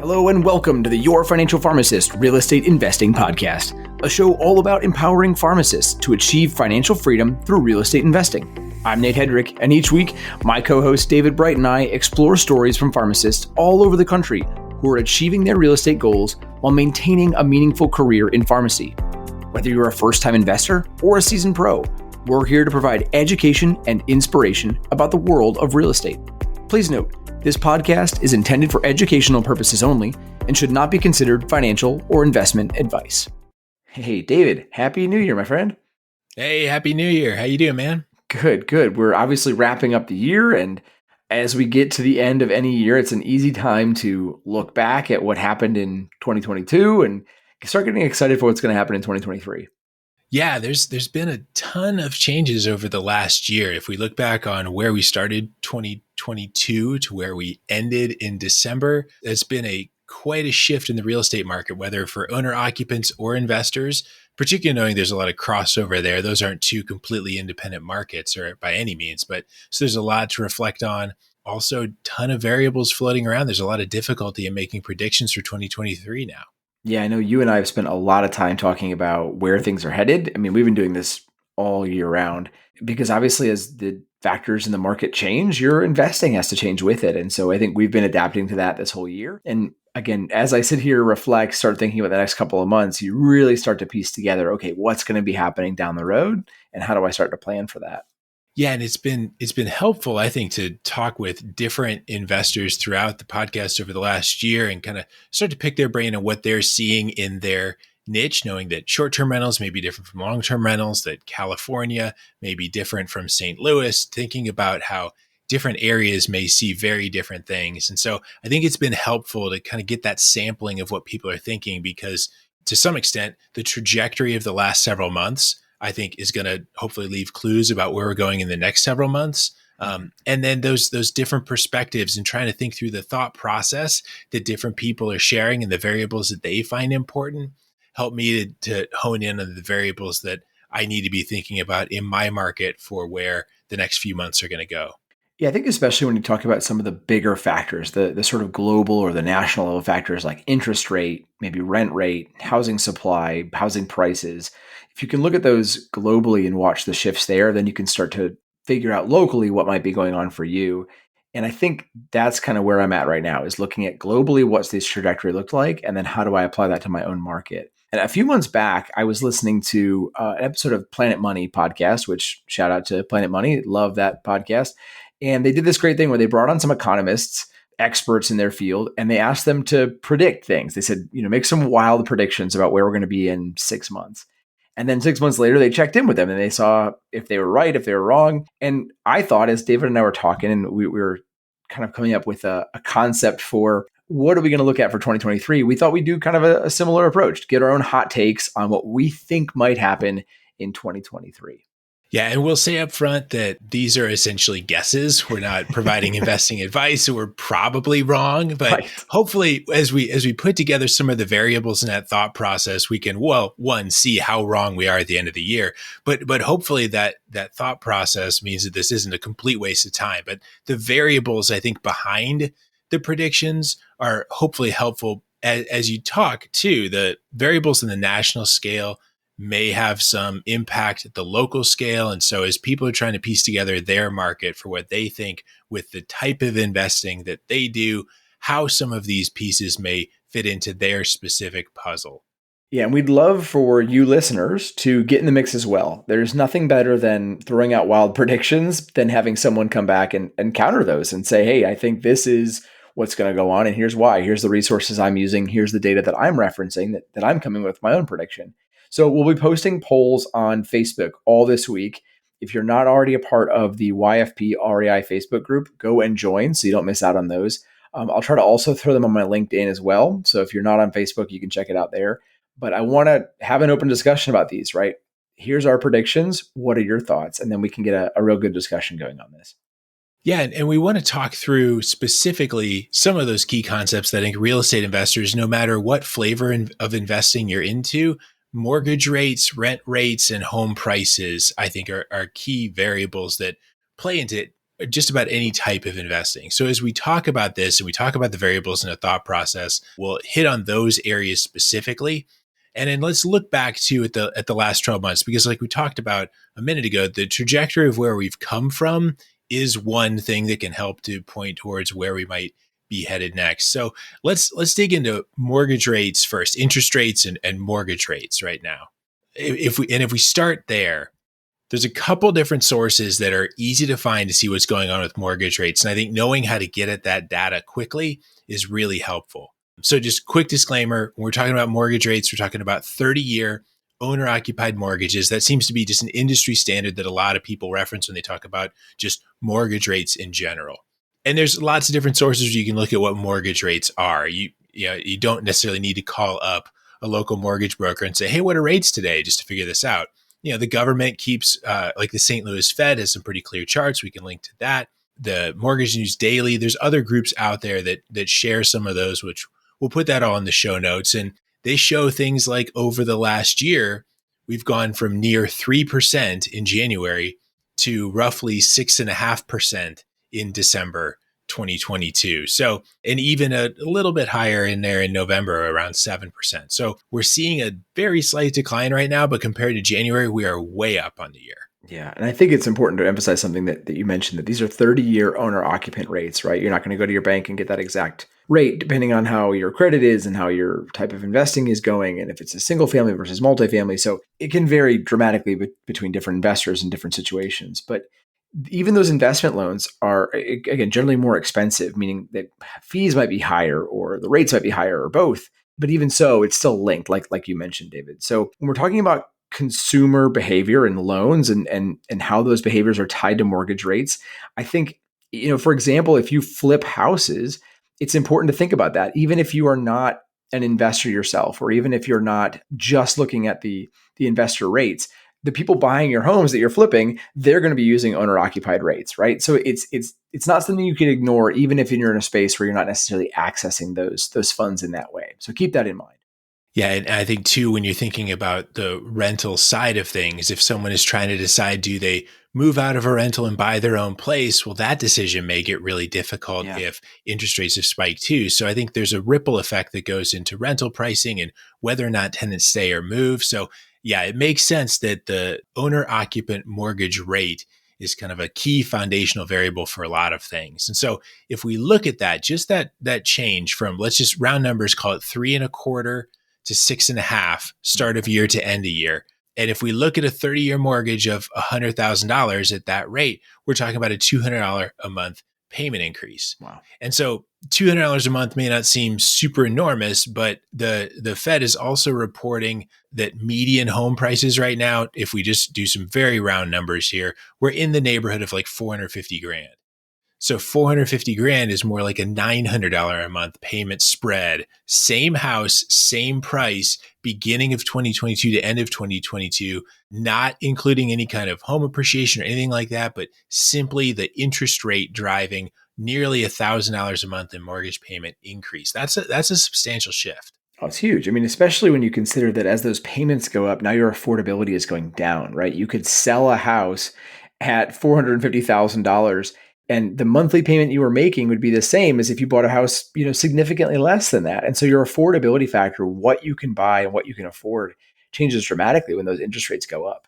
Hello and welcome to the Your Financial Pharmacist Real Estate Investing Podcast, a show all about empowering pharmacists to achieve financial freedom through real estate investing. I'm Nate Hedrick, and each week, my co-host David Bright and I explore stories from pharmacists all over the country who are achieving their real estate goals while maintaining a meaningful career in pharmacy. Whether you're a first-time investor or a seasoned pro, we're here to provide education and inspiration about the world of real estate. Please note, this podcast is intended for educational purposes only and should not be considered financial or investment advice. Hey, David, Happy New Year, my friend. Hey, Happy New Year. How you doing, man? Good. We're obviously wrapping up the year, and as we get to the end of any year, it's an easy time to look back at what happened in 2022 and start getting excited for what's going to happen in 2023. Yeah, there's been a ton of changes over the last year. If we look back on where we started 2022 to where we ended in December, there's been quite a shift in the real estate market, whether for owner occupants or investors, particularly knowing there's a lot of crossover there. Those aren't two completely independent markets or by any means, but so there's a lot to reflect on. Also, a ton of variables floating around. There's a lot of difficulty in making predictions for 2023 now. Yeah, I know you and I have spent a lot of time talking about where things are headed. I mean, we've been doing this all year round because obviously as the factors in the market change, your investing has to change with it. And so I think we've been adapting to that this whole year. And again, as I sit here, reflect, start thinking about the next couple of months, you really start to piece together, okay, what's going to be happening down the road? And how do I start to plan for that? Yeah, and it's been helpful, I think, to talk with different investors throughout the podcast over the last year and kind of start to pick their brain on what they're seeing in their niche, knowing that short-term rentals may be different from long-term rentals, that California may be different from St. Louis, thinking about how different areas may see very different things. And so I think it's been helpful to kind of get that sampling of what people are thinking because to some extent, the trajectory of the last several months I think is going to hopefully leave clues about where we're going in the next several months. And then those different perspectives and trying to think through the thought process that different people are sharing and the variables that they find important help me to hone in on the variables that I need to be thinking about in my market for where the next few months are going to go. Yeah, I think especially when you talk about some of the bigger factors, the sort of global or the national level factors like interest rate, maybe rent rate, housing supply, housing prices. If you can look at those globally and watch the shifts there, then you can start to figure out locally what might be going on for you. And I think that's kind of where I'm at right now is looking at globally what's this trajectory look like, and then how do I apply that to my own market? And a few months back, I was listening to an episode of Planet Money podcast, which shout out to Planet Money. Love that podcast. And they did this great thing where they brought on some economists, experts in their field, and they asked them to predict things. They said, make some wild predictions about where we're going to be in 6 months. And then 6 months later, they checked in with them and they saw if they were right, if they were wrong. And I thought as David and I were talking and we were kind of coming up with a concept for what are we going to look at for 2023, we thought we'd do kind of a similar approach, get our own hot takes on what we think might happen in 2023. Yeah, and we'll say up front that these are essentially guesses. We're not providing investing advice, so we're probably wrong. But right. Hopefully, as we put together some of the variables in that thought process, we can, one, see how wrong we are at the end of the year. But hopefully that thought process means that this isn't a complete waste of time. But the variables, I think, behind the predictions are hopefully helpful as you talk too. The variables in the national scale may have some impact at the local scale. And so as people are trying to piece together their market for what they think with the type of investing that they do, how some of these pieces may fit into their specific puzzle. Yeah, and we'd love for you listeners to get in the mix as well. There's nothing better than throwing out wild predictions than having someone come back and counter those and say, hey, I think this is what's going to go on and here's why. Here's the resources I'm using. Here's the data that I'm referencing that I'm coming with my own prediction. So we'll be posting polls on Facebook all this week. If you're not already a part of the YFP REI Facebook group, go and join so you don't miss out on those. I'll try to also throw them on my LinkedIn as well. So if you're not on Facebook, you can check it out there. But I want to have an open discussion about these, right? Here's our predictions. What are your thoughts? And then we can get a real good discussion going on this. Yeah, and we want to talk through specifically some of those key concepts that I think real estate investors, no matter what flavor of investing you're into, mortgage rates, rent rates, and home prices, I think are key variables that play into just about any type of investing. So as we talk about this and we talk about the variables in a thought process, we'll hit on those areas specifically. And then let's look back to at the last 12 months, because like we talked about a minute ago, the trajectory of where we've come from is one thing that can help to point towards where we might be headed next. So let's dig into mortgage rates first, interest rates and mortgage rates right now. If we start there, there's a couple different sources that are easy to find to see what's going on with mortgage rates. And I think knowing how to get at that data quickly is really helpful. So just quick disclaimer, when we're talking about mortgage rates, we're talking about 30-year owner-occupied mortgages. That seems to be just an industry standard that a lot of people reference when they talk about just mortgage rates in general. And there's lots of different sources you can look at what mortgage rates are. You don't necessarily need to call up a local mortgage broker and say, hey, what are rates today, just to figure this out. The government keeps, like the St. Louis Fed has some pretty clear charts. We can link to that. The Mortgage News Daily, there's other groups out there that share some of those, which we'll put that all in the show notes. And they show things like over the last year, we've gone from near 3% in January to roughly 6.5% in December 2022. So, and even a little bit higher in there in November, around 7%. So we're seeing a very slight decline right now, but compared to January, we are way up on the year. Yeah. And I think it's important to emphasize something that you mentioned, that these are 30-year owner occupant rates, right? You're not going to go to your bank and get that exact rate depending on how your credit is and how your type of investing is going. And if it's a single family versus multifamily. So it can vary dramatically between different investors in different situations. But even those investment loans are, again, generally more expensive, meaning that fees might be higher or the rates might be higher or both. But even so, it's still linked, like you mentioned, David. So when we're talking about consumer behavior and loans and how those behaviors are tied to mortgage rates, I think, for example, if you flip houses, it's important to think about that. Even if you are not an investor yourself, or even if you're not just looking at the investor rates, the people buying your homes that you're flipping, they're going to be using owner occupied rates, right? So it's not something you can ignore, even if you're in a space where you're not necessarily accessing those funds in that way. So keep that in mind. Yeah. And I think too, when you're thinking about the rental side of things, if someone is trying to decide, do they move out of a rental and buy their own place? Well, that decision may get really difficult if interest rates have spiked too. So I think there's a ripple effect that goes into rental pricing and whether or not tenants stay or move. So yeah, it makes sense that the owner occupant mortgage rate is kind of a key foundational variable for a lot of things. And so if we look at that, just that change from, let's just round numbers, call it 3.25 to 6.5 start of year to end of year. And if we look at a 30-year mortgage of $100,000 at that rate, we're talking about a $200 a month payment increase. Wow. And so $200 a month may not seem super enormous, but the Fed is also reporting that median home prices right now, if we just do some very round numbers here, we're in the neighborhood of like 450 grand. So 450 grand is more like a $900 a month payment spread. Same house, same price, beginning of 2022 to end of 2022, not including any kind of home appreciation or anything like that, but simply the interest rate driving nearly $1,000 a month in mortgage payment increase. That's a substantial shift. Oh, it's huge. I mean, especially when you consider that as those payments go up, now your affordability is going down, right? You could sell a house at $450,000 and the monthly payment you were making would be the same as if you bought a house, significantly less than that. And so your affordability factor, what you can buy and what you can afford, changes dramatically when those interest rates go up.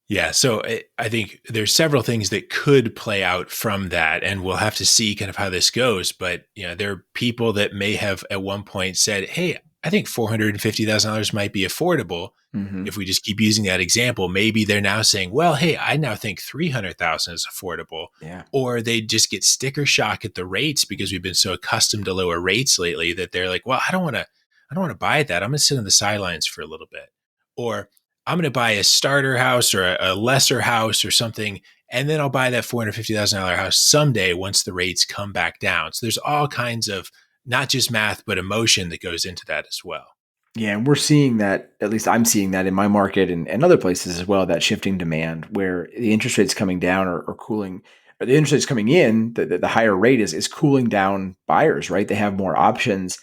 Yeah. So I think there's several things that could play out from that, and we'll have to see kind of how this goes. But, there are people that may have at one point said, hey, I think $450,000 might be affordable. Mm-hmm. If we just keep using that example, maybe they're now saying, well, hey, I now think 300,000 is affordable. Yeah. Or they just get sticker shock at the rates because we've been so accustomed to lower rates lately that they're like, well, I don't want to buy that. I'm going to sit on the sidelines for a little bit. Or I'm going to buy a starter house or a lesser house or something, and then I'll buy that $450,000 house someday once the rates come back down. So there's all kinds of not just math, but emotion that goes into that as well. Yeah, and we're seeing that, at least I'm seeing that in my market and other places as well, that shifting demand where the interest rates coming down or cooling, or the interest rates coming in, the higher rate is cooling down buyers, right? They have more options.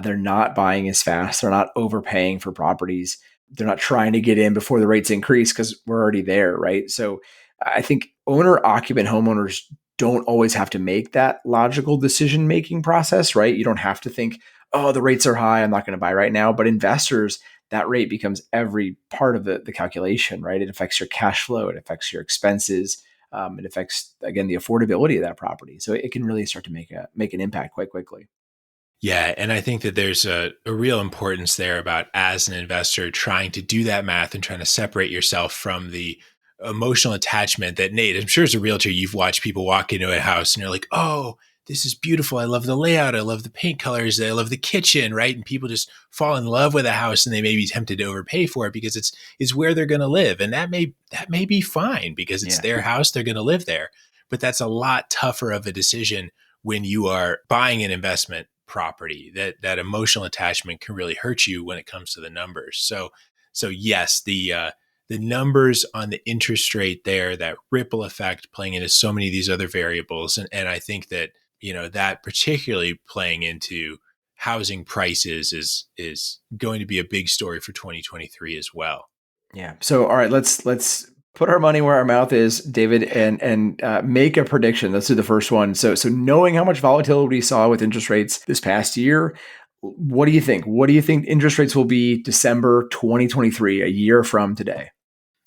They're not buying as fast. They're not overpaying for properties. They're not trying to get in before the rates increase because we're already there, right? So I think owner occupant homeowners don't always have to make that logical decision-making process, right? You don't have to think, oh, the rates are high, I'm not going to buy right now. But investors, that rate becomes every part of the calculation, right? It affects your cash flow, it affects your expenses, it affects, again, the affordability of that property. So it can really start to make an impact quite quickly. Yeah. And I think that there's a real importance there about, as an investor, trying to do that math and trying to separate yourself from the emotional attachment that, Nate, I'm sure as a realtor, you've watched people walk into a house and you're like, oh, this is beautiful. I love the layout. I love the paint colors. I love the kitchen, right? And people just fall in love with a house and they may be tempted to overpay for it because it's where they're going to live. And that may be fine because it's Yeah. their house. They're going to live there. But that's a lot tougher of a decision when you are buying an investment property. That emotional attachment can really hurt you when it comes to the numbers. So yes, the numbers on the interest rate there, that ripple effect playing into so many of these other variables, and I think that that particularly playing into housing prices is going to be a big story for 2023 as well. Yeah. So, all right, let's put our money where our mouth is, David, and make a prediction. Let's do the first one. So knowing how much volatility we saw with interest rates this past year, what do you think? What do you think interest rates will be December 2023, a year from today?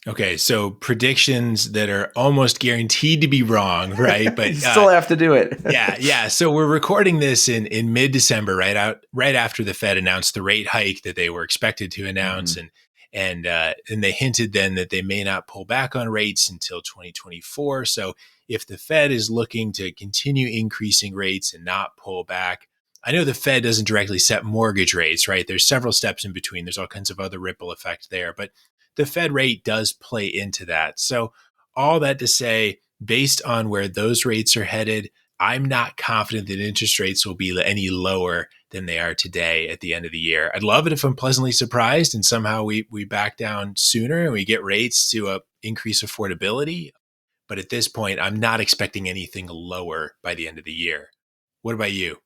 Okay, so predictions that are almost guaranteed to be wrong, right? You But still have to do it. yeah. So we're recording this in mid-December, right after the Fed announced the rate hike that they were expected to announce, Mhm. and they hinted then that they may not pull back on rates until 2024. So if the Fed is looking to continue increasing rates and not pull back, I know the Fed doesn't directly set mortgage rates, right? There's several steps in between. There's all kinds of other ripple effect there, but the Fed rate does play into that. So all that to say, based on where those rates are headed, I'm not confident that interest rates will be any lower than they are today at the end of the year. I'd love it if I'm pleasantly surprised and somehow we back down sooner and we get rates to increase affordability. But at this point, I'm not expecting anything lower by the end of the year. What about you?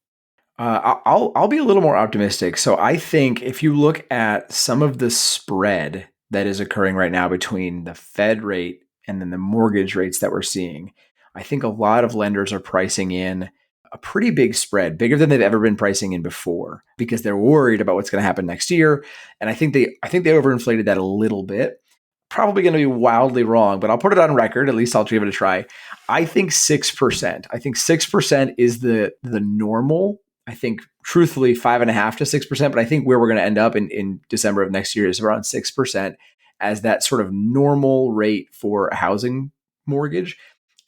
I'll be a little more optimistic. So I think if you look at some of the spread that is occurring right now between the Fed rate and then the mortgage rates that we're seeing, I think a lot of lenders are pricing in a pretty big spread, bigger than they've ever been pricing in before, because they're worried about what's going to happen next year. And I think they overinflated that a little bit. Probably going to be wildly wrong, but I'll put it on record. At least I'll give it a try. I think 6%. I think 6% is the normal. I think truthfully 5.5 to 6%, but I think where we're going to end up in December of next year is around 6% as that sort of normal rate for a housing mortgage.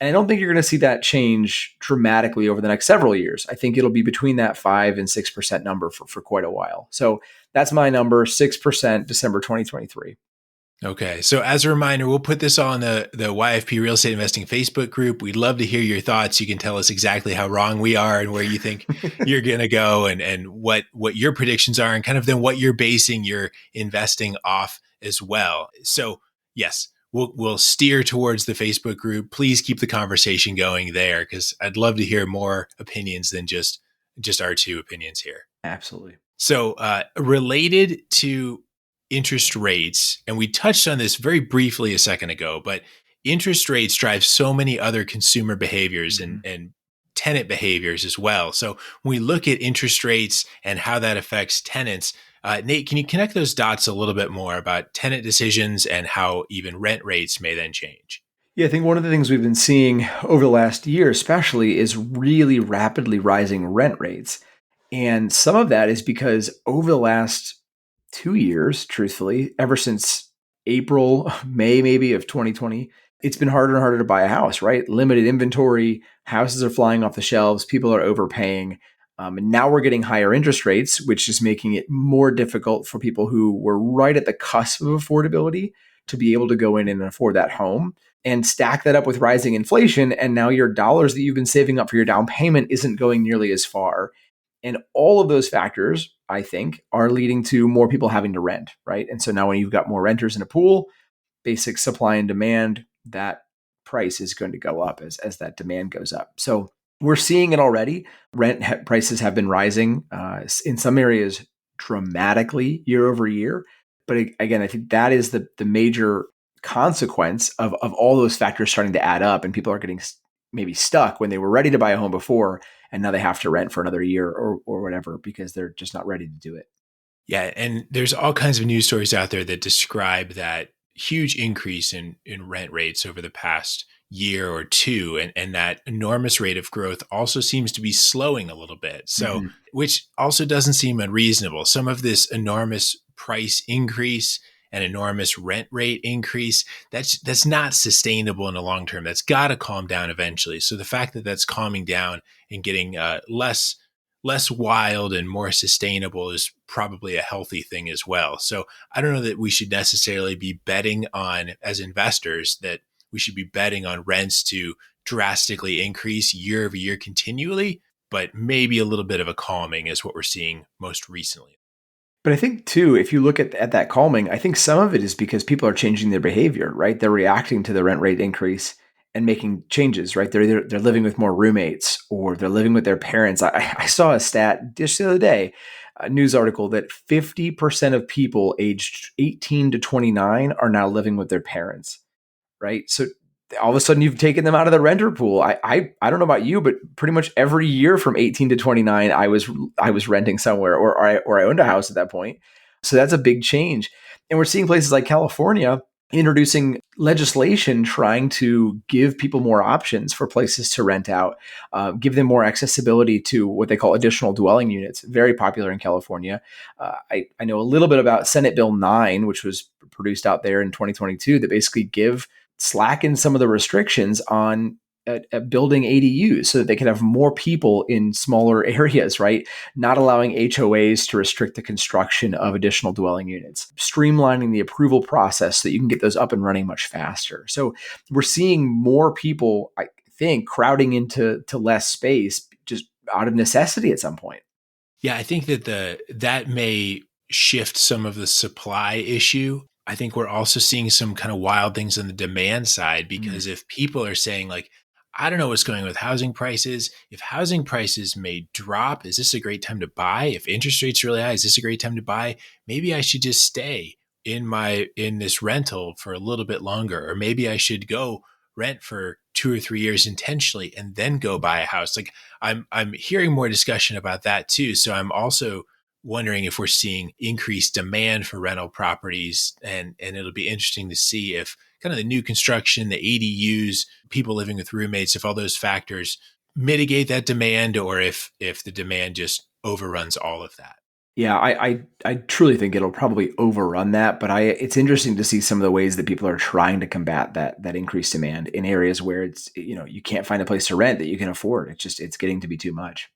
And I don't think you're going to see that change dramatically over the next several years. I think it'll be between that 5 and 6% number for quite a while. So that's my number, 6% December 2023. Okay. So as a reminder, we'll put this on the YFP Real Estate Investing Facebook group. We'd love to hear your thoughts. You can tell us exactly how wrong we are and where you think you're going to go and what your predictions are and kind of then what you're basing your investing off as well. So yes, we'll steer towards the Facebook group. Please keep the conversation going there because I'd love to hear more opinions than just our two opinions here. Absolutely. So related to interest rates, and we touched on this very briefly a second ago, but interest rates drive so many other consumer behaviors Mm-hmm. and tenant behaviors as well. So when we look at interest rates and how that affects tenants, Nate, can you connect those dots a little bit more about tenant decisions and how even rent rates may then change? Yeah, I think one of the things we've been seeing over the last year, especially, is really rapidly rising rent rates. And some of that is because over the last 2 years, truthfully, ever since April, May maybe of 2020, it's been harder and harder to buy a house, right? Limited inventory, houses are flying off the shelves, people are overpaying. And now we're getting higher interest rates, which is making it more difficult for people who were right at the cusp of affordability to be able to go in and afford that home. And stack that up with rising inflation. And now your dollars that you've been saving up for your down payment isn't going nearly as far. And all of those factors, I think, are leading to more people having to rent, right? And so now when you've got more renters in a pool, basic supply and demand, that price is going to go up as that demand goes up. So we're seeing it already. Prices have been rising in some areas dramatically year over year. But again, I think that is the major consequence of all those factors starting to add up, and people are getting maybe stuck when they were ready to buy a home before, and now they have to rent for another year or whatever because they're just not ready to do it. Yeah, and there's all kinds of news stories out there that describe that huge increase in rent rates over the past year or two, and that enormous rate of growth also seems to be slowing a little bit. So, Mhm. which also doesn't seem unreasonable. Some of this enormous price increase and enormous rent rate increase, that's not sustainable in the long term. That's got to calm down eventually. So the fact that that's calming down and getting less wild and more sustainable is probably a healthy thing as well. So I don't know that we should necessarily be betting on, as investors, that we should be betting on rents to drastically increase year over year continually, but maybe a little bit of a calming is what we're seeing most recently. But I think too, if you look at that calming, I think some of it is because people are changing their behavior, right? They're reacting to the rent rate increase and making changes, right? They're living with more roommates or they're living with their parents. I saw a stat just the other day, a news article that 50% of people aged 18 to 29 are now living with their parents, right? So all of a sudden you've taken them out of the renter pool. I don't know about you, but pretty much every year from 18 to 29, I was renting somewhere or I owned a house at that point. So that's a big change. And we're seeing places like California introducing legislation trying to give people more options for places to rent out, give them more accessibility to what they call additional dwelling units. Very popular in California. I know a little bit about Senate Bill 9, which was produced out there in 2022, that basically give slacken some of the restrictions on building ADUs so that they can have more people in smaller areas, right? Not allowing HOAs to restrict the construction of additional dwelling units, streamlining the approval process so that you can get those up and running much faster. So we're seeing more people, I think, crowding into less space just out of necessity at some point. Yeah, I think that that may shift some of the supply issue. I think we're also seeing some kind of wild things on the demand side Mm. because if people are saying like, I don't know what's going on with housing prices. If housing prices may drop, is this a great time to buy? If interest rates are really high, is this a great time to buy? Maybe I should just stay in this rental for a little bit longer, or maybe I should go rent for 2 or 3 years intentionally and then go buy a house. Like I'm hearing more discussion about that too. So I'm also wondering if we're seeing increased demand for rental properties, and it'll be interesting to see if kind of the new construction, the ADUs, people living with roommates, if all those factors mitigate that demand, or if the demand just overruns all of that. Yeah, I truly think it'll probably overrun that, but it's interesting to see some of the ways that people are trying to combat that increased demand in areas where you can't find a place to rent that you can afford. It's getting to be too much.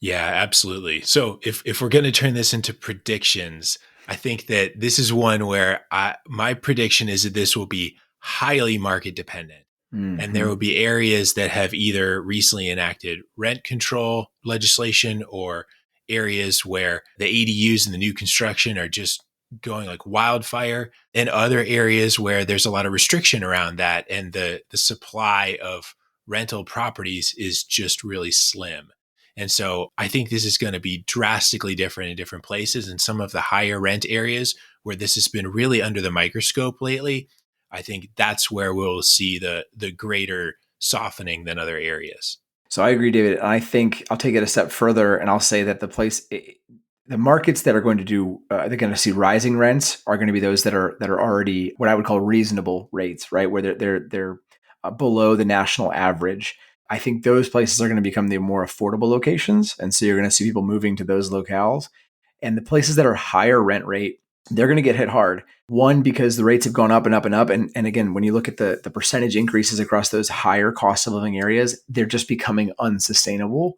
Yeah, absolutely. So if we're going to turn this into predictions, I think that this is one where my prediction is that this will be highly market dependent. And there Hmm. will be areas that have either recently enacted rent control legislation or areas where the ADUs and the new construction are just going like wildfire, and other areas where there's a lot of restriction around that and the supply of rental properties is just really slim. And so I think this is going to be drastically different in different places. And some of the higher rent areas where this has been really under the microscope lately, I think that's where we'll see the greater softening than other areas. So I agree, David. And I think I'll take it a step further, and I'll say that the markets that are going to they're going to see rising rents are going to be those that are already what I would call reasonable rates, right? Where they're below the national average. I think those places are going to become the more affordable locations, and so you're going to see people moving to those locales. And the places that are higher rent rate, they're going to get hit hard. One, because the rates have gone up and up and up. And again, when you look at the percentage increases across those higher cost of living areas, they're just becoming unsustainable.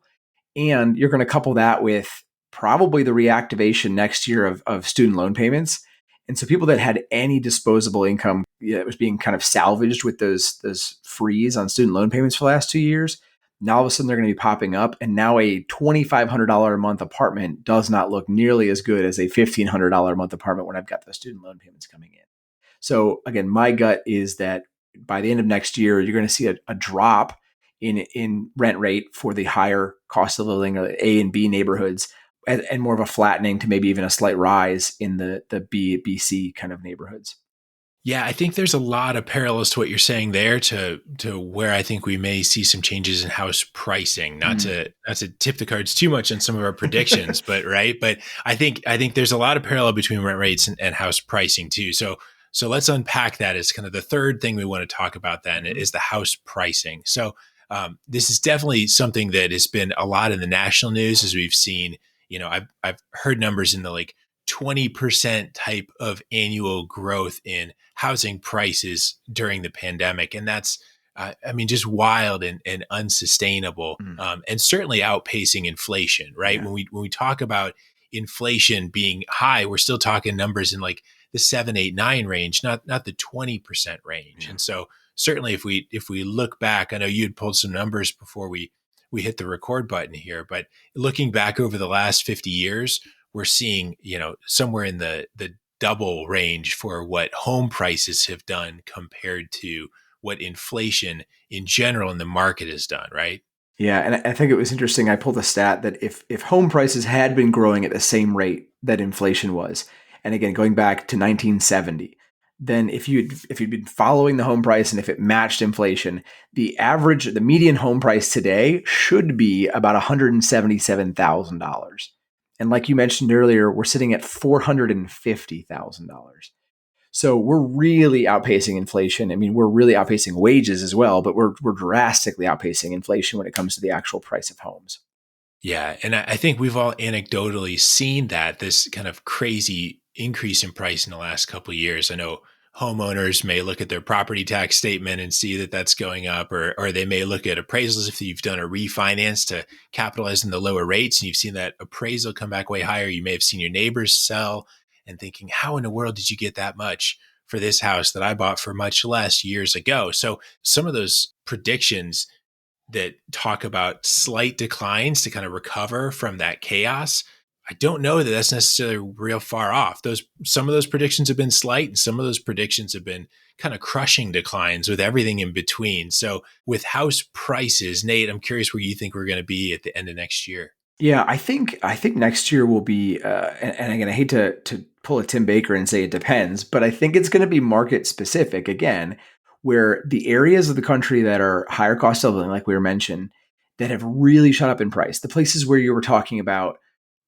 And you're going to couple that with probably the reactivation next year of student loan payments. And so people that had any disposable income that was being kind of salvaged with those freeze on student loan payments for the last 2 years, now all of a sudden they're going to be popping up. And now a $2,500 a month apartment does not look nearly as good as a $1,500 a month apartment when I've got the student loan payments coming in. So again, my gut is that by the end of next year, you're going to see a drop in rent rate for the higher cost of living or A and B neighborhoods, and more of a flattening to maybe even a slight rise in the B, C kind of neighborhoods. Yeah, I think there's a lot of parallels to what you're saying there to where I think we may see some changes in house pricing. Mm. Not to tip the cards too much on some of our predictions, but right. But I think there's a lot of parallel between rent rates and house pricing too. So let's unpack that as kind of the third thing we want to talk about then Mhm. is the house pricing. So this is definitely something that has been a lot in the national news as we've seen. I've heard numbers in the like 20% type of annual growth in housing prices during the pandemic. And that's, I mean, just wild and unsustainable, Mm. and certainly outpacing inflation, right? Yeah. When we talk about inflation being high, we're still talking numbers in like the 7, 8, 9 range, not the 20% range. Yeah. And so certainly if we look back, I know you had pulled some numbers before we hit the record button here, but looking back over the last 50 years, we're seeing, somewhere in the double range for what home prices have done compared to what inflation in general in the market has done, right? Yeah, and I think it was interesting. I pulled a stat that if home prices had been growing at the same rate that inflation was, and again going back to 1970, then if you'd been following the home price and if it matched inflation, the median home price today should be about $177,000. And like you mentioned earlier, we're sitting at $450,000. So we're really outpacing inflation. I mean, we're really outpacing wages as well, but we're drastically outpacing inflation when it comes to the actual price of homes. Yeah. And I think we've all anecdotally seen that this kind of crazy increase in price in the last couple of years. I know homeowners may look at their property tax statement and see that that's going up, or they may look at appraisals if you've done a refinance to capitalize on the lower rates and you've seen that appraisal come back way higher. You may have seen your neighbors sell and thinking, how in the world did you get that much for this house that I bought for much less years ago? So some of those predictions that talk about slight declines to kind of recover from that chaos, I don't know that that's necessarily real far off. Those Some of those predictions have been slight, and some of those predictions have been kind of crushing declines with everything in between. So with house prices, Nate, I'm curious where you think we're going to be at the end of next year. Yeah, I think next year will be, and again, I hate to pull a Tim Baker and say it depends, but I think it's going to be market specific again, where the areas of the country that are higher cost of living, like we were mentioned, that have really shot up in price, the places where you were talking about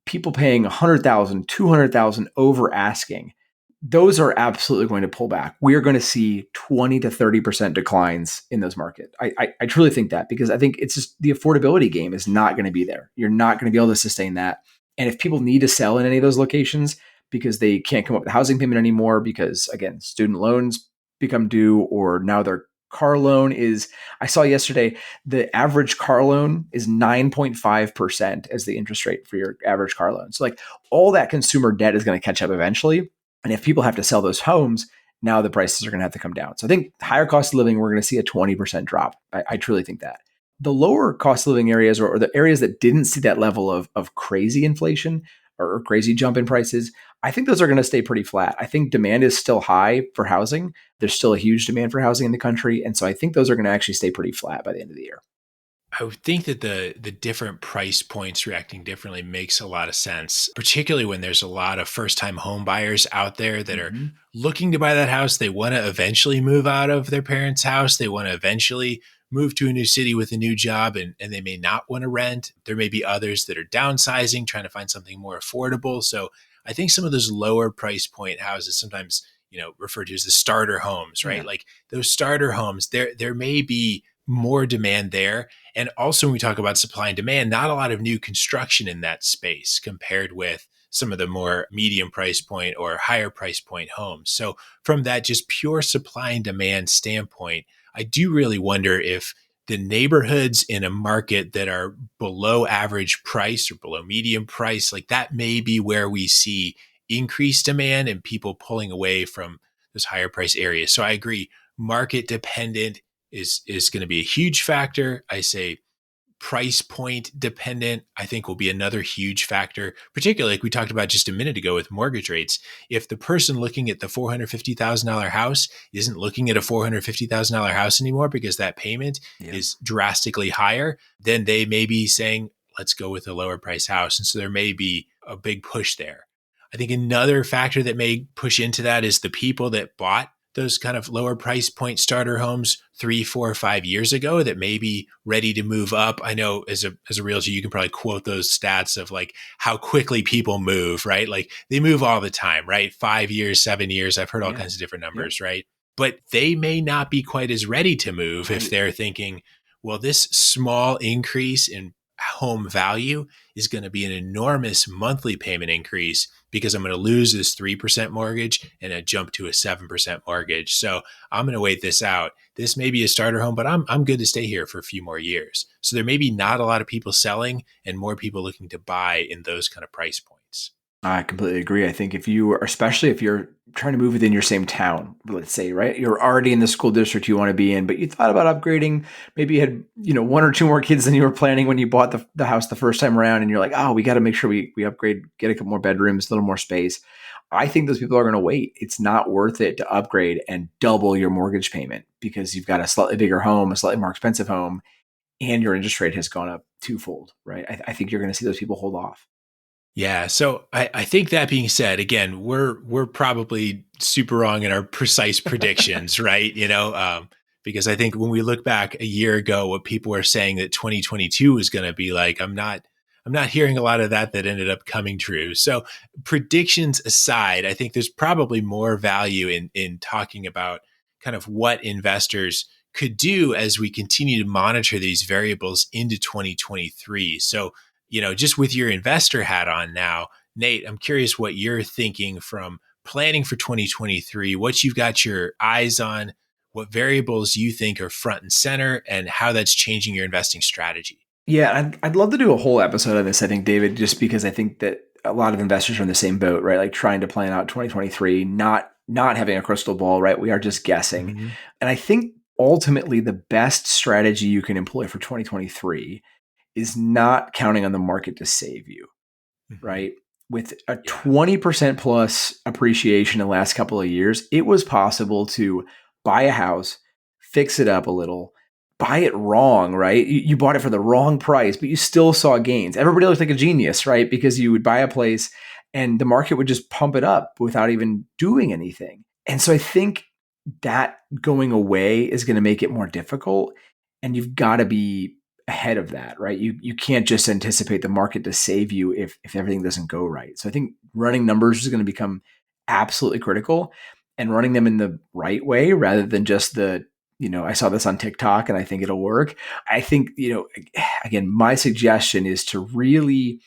people paying 100,000, 200,000 over asking, those are absolutely going to pull back. We are going to see 20 to 30% declines in those markets. I truly think that, because I think it's just the affordability game is not going to be there. You're not going to be able to sustain that. And if people need to sell in any of those locations because they can't come up with a housing payment anymore, because again, student loans become due, or now their car loan is, I saw yesterday, the average car loan is 9.5% as the interest rate for your average car loan. So like all that consumer debt is going to catch up eventually. And if people have to sell those homes, now the prices are going to have to come down. So I think higher cost of living, we're going to see a 20% drop. I truly think that. The lower cost of living areas, or the areas that didn't see that level of crazy inflation or crazy jump in prices, I think those are going to stay pretty flat. I think demand is still high for housing. There's still a huge demand for housing in the country. And so I think those are going to actually stay pretty flat by the end of the year. I would think that the different price points reacting differently makes a lot of sense, particularly when there's a lot of first time home buyers out there that are Mm-hmm. looking to buy that house. They want to eventually move out of their parents' house. They want to eventually move to a new city with a new job, and they may not want to rent. There may be others that are downsizing, trying to find something more affordable. So I think some of those lower price point houses, sometimes referred to as the starter homes, right? Yeah. Like those starter homes, there may be more demand there. And also, when we talk about supply and demand, not a lot of new construction in that space compared with some of the more medium price point or higher price point homes. So, from that just pure supply and demand standpoint, I do really wonder if the neighborhoods in a market that are below average price or below medium price, like that may be where we see increased demand and people pulling away from those higher price areas. So I agree, market dependent is going to be a huge factor. I say price point dependent, I think will be another huge factor, particularly like we talked about just a minute ago with mortgage rates. If the person looking at the $450,000 house isn't looking at a $450,000 house anymore because that payment Yeah. is drastically higher, then they may be saying, let's go with a lower price house. And so there may be a big push there. I think another factor that may push into that is the people that bought those kind of lower price point starter homes 3, 4, 5 years ago that may be ready to move up. I know as a realtor, you can probably quote those stats of like how quickly people move, right? Like they move all the time, right? 5 years, 7 years. I've heard all Yeah. kinds of different Yeah. numbers, right? But they may not be quite as ready to move if Right. they're thinking, well, this small increase in home value is going to be an enormous monthly payment increase because I'm going to lose this 3% mortgage and a jump to a 7% mortgage. So I'm going to wait this out. This may be a starter home, but I'm good to stay here for a few more years. So there may be not a lot of people selling and more people looking to buy in those kind of price points. I completely agree. I think if you are, especially if you're trying to move within your same town, let's say, right, you're already in the school district you want to be in, but you thought about upgrading. Maybe you had, one or two more kids than you were planning when you bought the house the first time around. And you're like, oh, we got to make sure we upgrade, get a couple more bedrooms, a little more space. I think those people are going to wait. It's not worth it to upgrade and double your mortgage payment because you've got a slightly bigger home, a slightly more expensive home, and your interest rate has gone up twofold, right? I think you're going to see those people hold off. Yeah. So I think that being said, again, we're probably super wrong in our precise predictions, right? Because I think when we look back a year ago, what people were saying that 2022 was going to be like, I'm not hearing a lot of that ended up coming true. So predictions aside, I think there's probably more value in talking about kind of what investors could do as we continue to monitor these variables into 2023. So just with your investor hat on now, Nate, I'm curious what you're thinking from planning for 2023, what you've got your eyes on, what variables you think are front and center, and how that's changing your investing strategy. Yeah, I'd love to do a whole episode on this, I think, David, just because I think that a lot of investors are in the same boat, right? Like trying to plan out 2023, not having a crystal ball, right? We are just guessing. Mm-hmm. And I think ultimately the best strategy you can employ for 2023 is not counting on the market to save you, Mm-hmm. right? With a Yeah. 20% plus appreciation in the last couple of years, it was possible to buy a house, fix it up a little, buy it wrong, right? You bought it for the wrong price, but you still saw gains. Everybody looked like a genius, right? Because you would buy a place and the market would just pump it up without even doing anything. And so I think that going away is going to make it more difficult. And you've got to be ahead of that, right? You can't just anticipate the market to save you if everything doesn't go right. So I think running numbers is going to become absolutely critical, and running them in the right way rather than just I saw this on TikTok and I think it'll work. I think, again, my suggestion is to really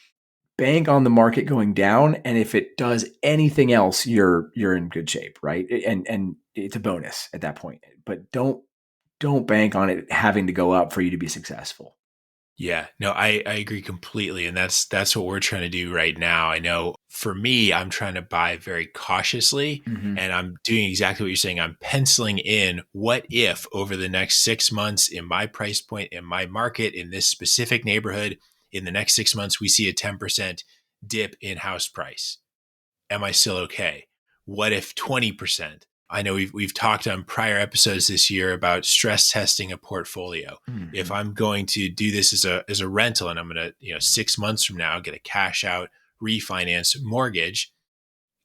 bank on the market going down, and if it does anything else, you're in good shape, right? And it's a bonus at that point. But don't bank on it having to go up for you to be successful. Yeah, no, I agree completely. And that's what we're trying to do right now. I know for me, I'm trying to buy very cautiously Mm-hmm. and I'm doing exactly what you're saying. I'm penciling in what if over the next 6 months in my price point, in my market, in this specific neighborhood, in the next 6 months, we see a 10% dip in house price. Am I still okay? What if 20%? I know we've talked on prior episodes this year about stress testing a portfolio. If Mm-hmm. I'm going to do this as a rental and I'm going to, 6 months from now, get a cash out refinance mortgage,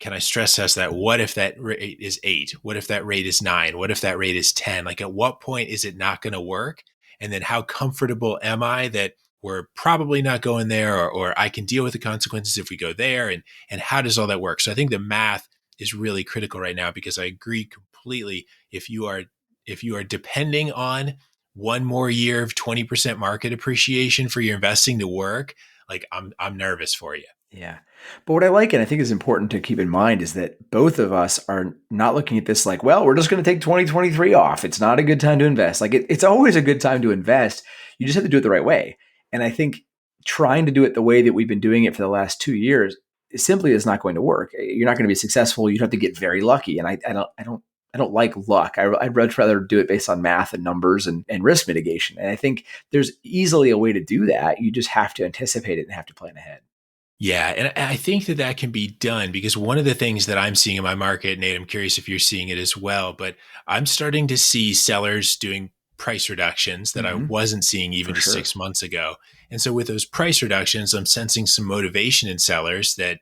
can I stress test that? What if that rate is 8? What if that rate is 9? What if that rate is 10? Like at what point is it not going to work? And then how comfortable am I that we're probably not going there, or I can deal with the consequences if we go there? And how does all that work? So I think the math is really critical right now because I agree completely. If you are depending on one more year of 20% market appreciation for your investing to work, like I'm nervous for you. Yeah. But what I like and I think is important to keep in mind is that both of us are not looking at this like, well, we're just going to take 2023 off. It's not a good time to invest. Like it's always a good time to invest. You just have to do it the right way. And I think trying to do it the way that we've been doing it for the last 2 years simply is not going to work. You're not going to be successful. You'd have to get very lucky. And I don't like luck. I'd much rather do it based on math and numbers and risk mitigation. And I think there's easily a way to do that. You just have to anticipate it and have to plan ahead. Yeah, and I think that can be done because one of the things that I'm seeing in my market, Nate, I'm curious if you're seeing it as well, but I'm starting to see sellers doing price reductions that I Mm-hmm. wasn't seeing For even just sure. 6 months ago. And so with those price reductions, I'm sensing some motivation in sellers that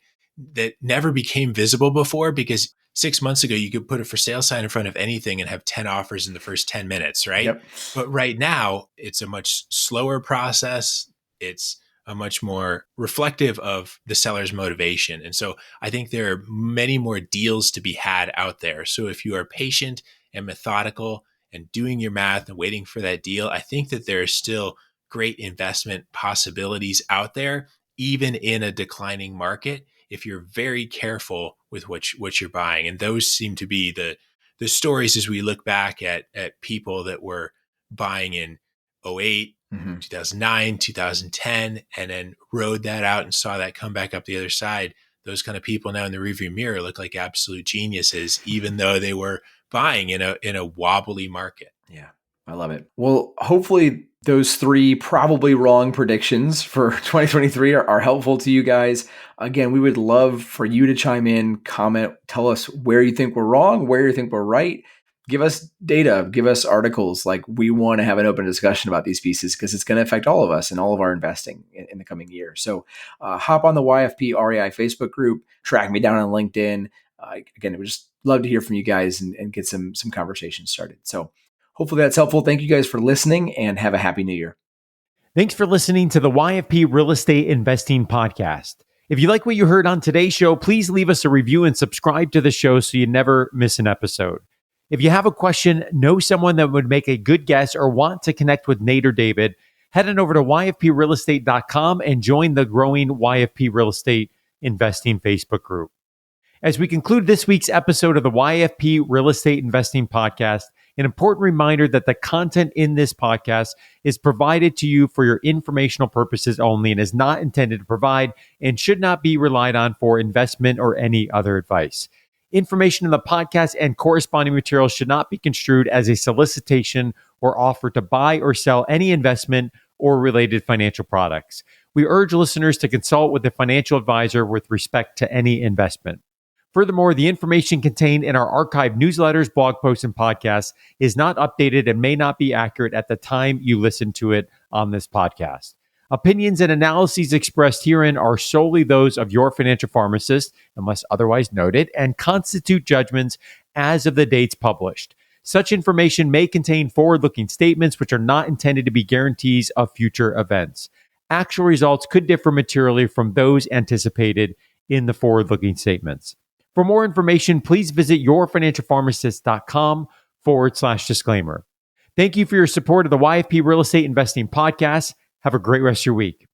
never became visible before because 6 months ago, you could put a for sale sign in front of anything and have 10 offers in the first 10 minutes, right? Yep. But right now, it's a much slower process. It's a much more reflective of the seller's motivation. And so I think there are many more deals to be had out there. So if you are patient and methodical and doing your math and waiting for that deal, I think that there are still great investment possibilities out there, even in a declining market, if you're very careful with what you're buying. And those seem to be the stories as we look back at people that were buying in '08, 2009, 2010, and then rode that out and saw that come back up the other side. Those kind of people now in the rearview mirror look like absolute geniuses, even though they were buying in a wobbly market. Yeah, I love it. Well, hopefully those three probably wrong predictions for 2023 are helpful to you guys. Again, we would love for you to chime in, comment, tell us where you think we're wrong, where you think we're right. Give us data, give us articles. Like, we want to have an open discussion about these pieces because it's going to affect all of us and all of our investing in the coming year. So hop on the YFP REI Facebook group, track me down on LinkedIn. Again, we just love to hear from you guys and get some conversations started. So hopefully that's helpful. Thank you guys for listening and have a happy new year. Thanks for listening to the YFP Real Estate Investing Podcast. If you like what you heard on today's show, please leave us a review and subscribe to the show so you never miss an episode. If you have a question, know someone that would make a good guest, or want to connect with Nate or David, head on over to yfprealestate.com and join the growing YFP Real Estate Investing Facebook group. As we conclude this week's episode of the YFP Real Estate Investing Podcast, an important reminder that the content in this podcast is provided to you for your informational purposes only and is not intended to provide and should not be relied on for investment or any other advice. Information in the podcast and corresponding materials should not be construed as a solicitation or offer to buy or sell any investment or related financial products. We urge listeners to consult with a financial advisor with respect to any investment. Furthermore, the information contained in our archived newsletters, blog posts, and podcasts is not updated and may not be accurate at the time you listen to it on this podcast. Opinions and analyses expressed herein are solely those of your financial pharmacist, unless otherwise noted, and constitute judgments as of the dates published. Such information may contain forward-looking statements which are not intended to be guarantees of future events. Actual results could differ materially from those anticipated in the forward-looking statements. For more information, please visit yourfinancialpharmacist.com/disclaimer. Thank you for your support of the YFP Real Estate Investing Podcast. Have a great rest of your week.